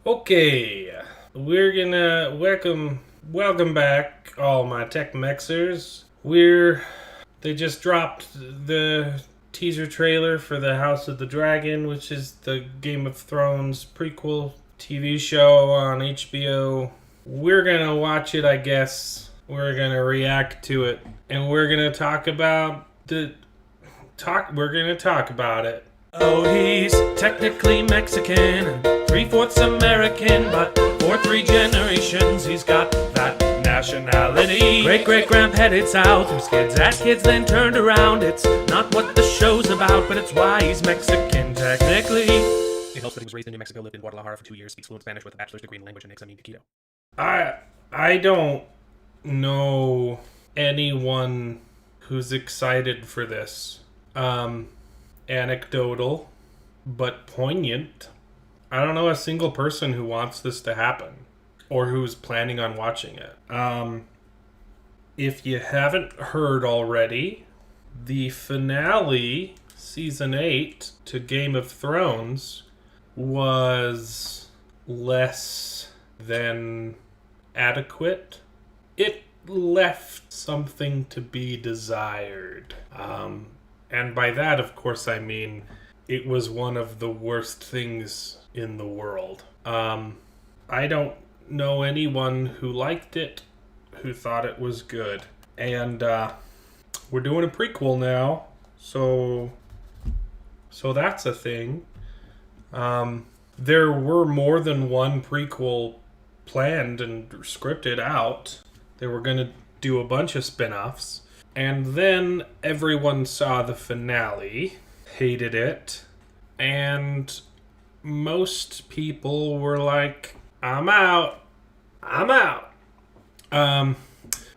Okay, we're gonna welcome back all my tech mexers. They just dropped the teaser trailer for the House of the Dragon, which is the Game of Thrones prequel TV show on HBO. We're gonna watch it, I guess. We're gonna react to it, and we're gonna talk about We're gonna talk about it. Oh, he's technically Mexican and three-fourths American, but for 3 generations he's got that nationality. Great-great-grandpa headed south, whose kids had kids then turned around. It's not what the show's about, but it's why he's Mexican technically. It helps that he was raised in New Mexico, lived in Guadalajara for 2 years, speaks fluent Spanish with a bachelor's degree in language, and makes a mean taquito. I don't know anyone who's excited for this. Anecdotal, but poignant. I don't know a single person who wants this to happen or who's planning on watching it. If you haven't heard already, the finale, season 8 to Game of Thrones was less than adequate. It left something to be desired. And by that, of course, I mean it was one of the worst things in the world. I don't know anyone who liked it, who thought it was good. And we're doing a prequel now, so that's a thing. There were more than one prequel planned and scripted out. They were going to do a bunch of spin-offs. And then everyone saw the finale, hated it, and most people were like, I'm out.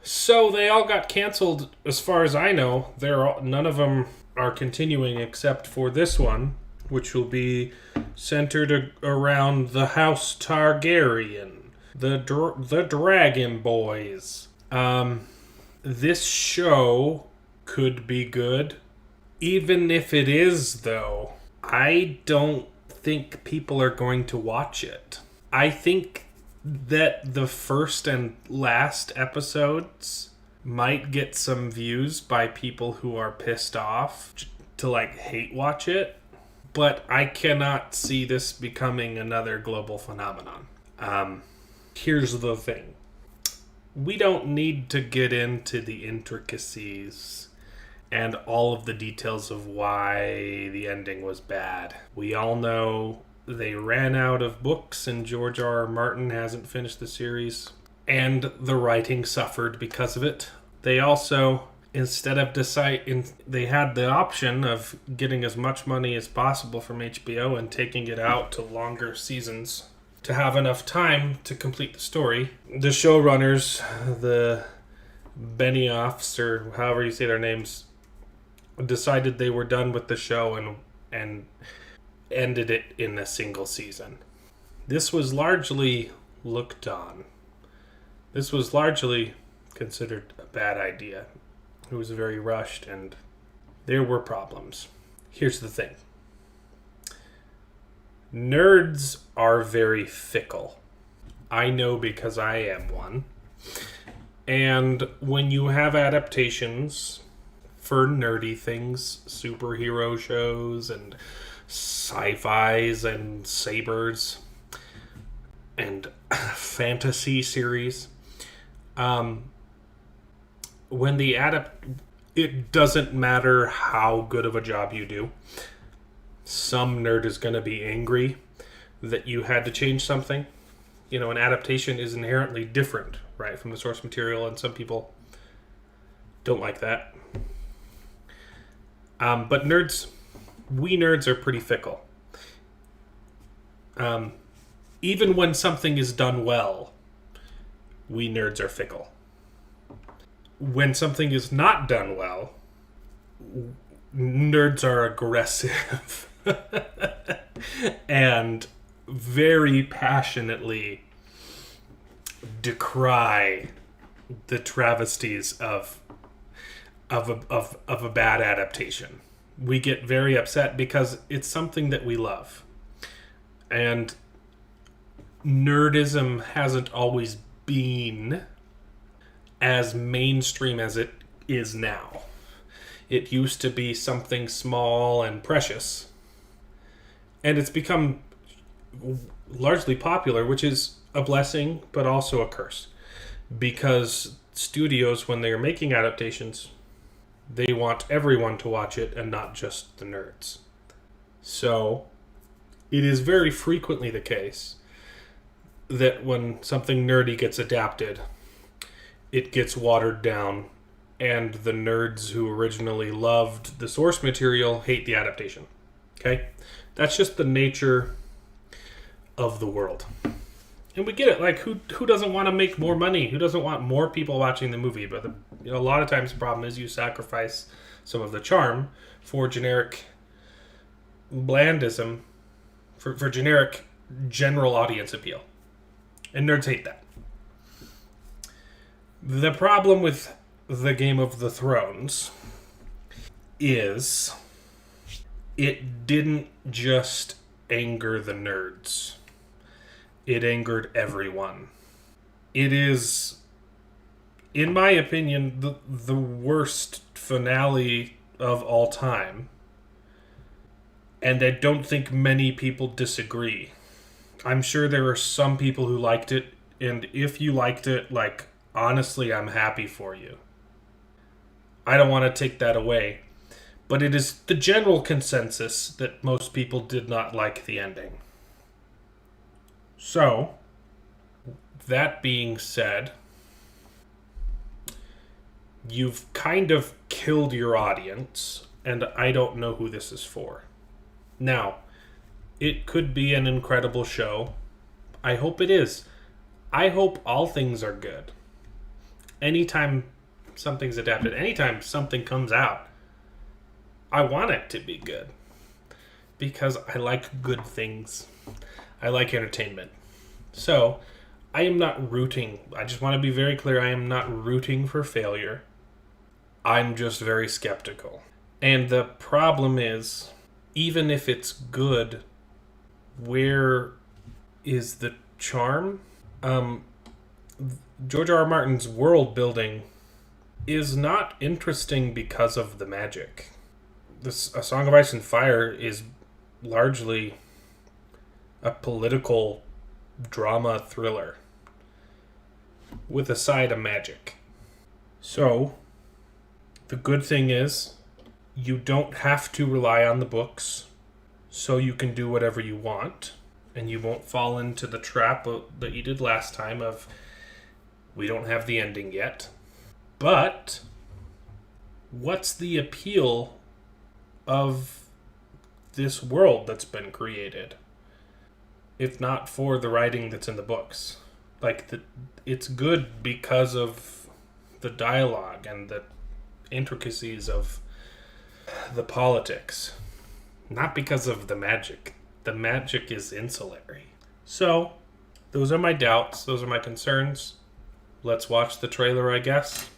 So they all got canceled as far as I know. None of them are continuing except for this one, which will be centered around the House Targaryen, the Dragon Boys. This show could be good. Even if it is, though, I don't think people are going to watch it. I think that the first and last episodes might get some views by people who are pissed off to hate watch it, but I cannot see this becoming another global phenomenon. Here's the thing. We don't need to get into the intricacies and all of the details of why the ending was bad. We all know they ran out of books and George R.R. Martin hasn't finished the series, and the writing suffered because of it. They also, they had the option of getting as much money as possible from HBO and taking it out to longer seasons to have enough time to complete the story. The showrunners, the Benioffs, or however you say their names, decided they were done with the show and ended it in a single season. This was largely looked on. This was largely considered a bad idea. It was very rushed and there were problems. Here's the thing. Nerds are very fickle. I know because I am one. And when you have adaptations for nerdy things, superhero shows and sci-fis and sabers and fantasy series, it doesn't matter how good of a job you do. Some nerd is going to be angry that you had to change something. You know, an adaptation is inherently different, right, from the source material, and some people don't like that. But we nerds are pretty fickle. Even when something is done well, we nerds are fickle. When something is not done well, nerds are aggressive. And very passionately decry the travesties of a bad adaptation. We get very upset because it's something that we love. And nerdism hasn't always been as mainstream as it is now. It used to be something small and precious, and it's become largely popular, which is a blessing, but also a curse. Because studios, when they're making adaptations, they want everyone to watch it and not just the nerds. So, it is very frequently the case that when something nerdy gets adapted, it gets watered down, and the nerds who originally loved the source material hate the adaptation. Okay? That's just the nature of the world. And we get it. Like, who doesn't want to make more money? Who doesn't want more people watching the movie? But a lot of times the problem is you sacrifice some of the charm for generic blandism, for generic general audience appeal. And nerds hate that. The problem with the Game of the Thrones is it didn't just anger the nerds. It angered everyone. It is, in my opinion, the worst finale of all time. And I don't think many people disagree. I'm sure there are some people who liked it, and if you liked it, like, honestly, I'm happy for you. I don't want to take that away. But it is the general consensus that most people did not like the ending. So, that being said, you've kind of killed your audience, and I don't know who this is for. Now, it could be an incredible show. I hope it is. I hope all things are good. Anytime something's adapted, anytime something comes out, I want it to be good. Because I like good things. I like entertainment. So, I am not rooting. I just want to be very clear. I am not rooting for failure. I'm just very skeptical. And the problem is, even if it's good, where is the charm? George R. R. Martin's world building is not interesting because of the magic. A Song of Ice and Fire is largely a political drama thriller with a side of magic. So, the good thing is you don't have to rely on the books, so you can do whatever you want, and you won't fall into the trap that you did last time of we don't have the ending yet. But what's the appeal of this world that's been created, if not for the writing that's in the books? Like, it's good because of the dialogue and the intricacies of the politics, not because of the magic. The magic is ancillary. So, those are my doubts. Those are my concerns. Let's watch the trailer, I guess.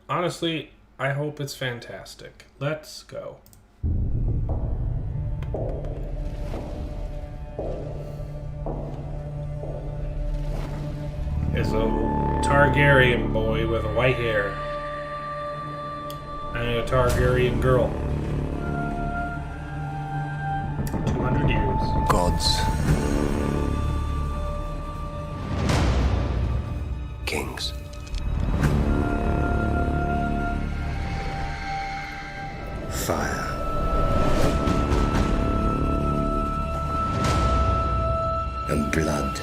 Honestly, I hope it's fantastic. Let's go. Is a Targaryen boy with white hair and a Targaryen girl. 200 years. Gods. Kings. Fire. And blood.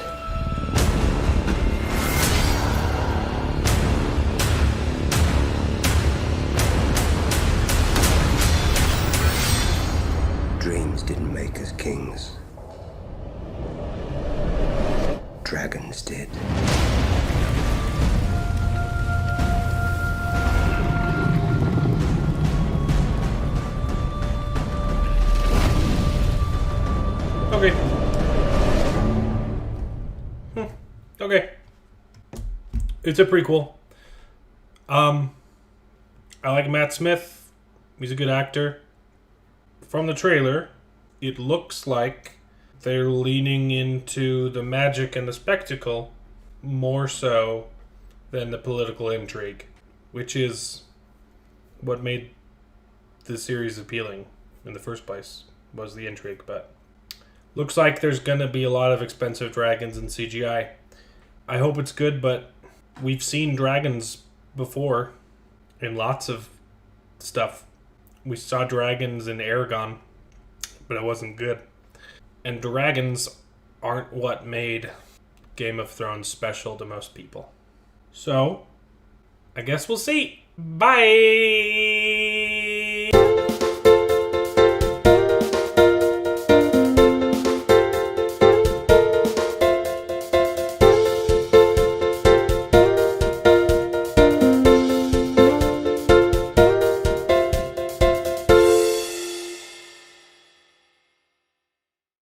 Dreams didn't make us kings. Dragons did. Okay. Okay. It's a prequel. I like Matt Smith. He's a good actor. From the trailer, it looks like they're leaning into the magic and the spectacle more so than the political intrigue, which is what made the series appealing in the first place, was the intrigue. But looks like there's going to be a lot of expensive dragons in CGI. I hope it's good, but we've seen dragons before in lots of stuff. We saw dragons in Aragon, but it wasn't good. And dragons aren't what made Game of Thrones special to most people. So, I guess we'll see. Bye!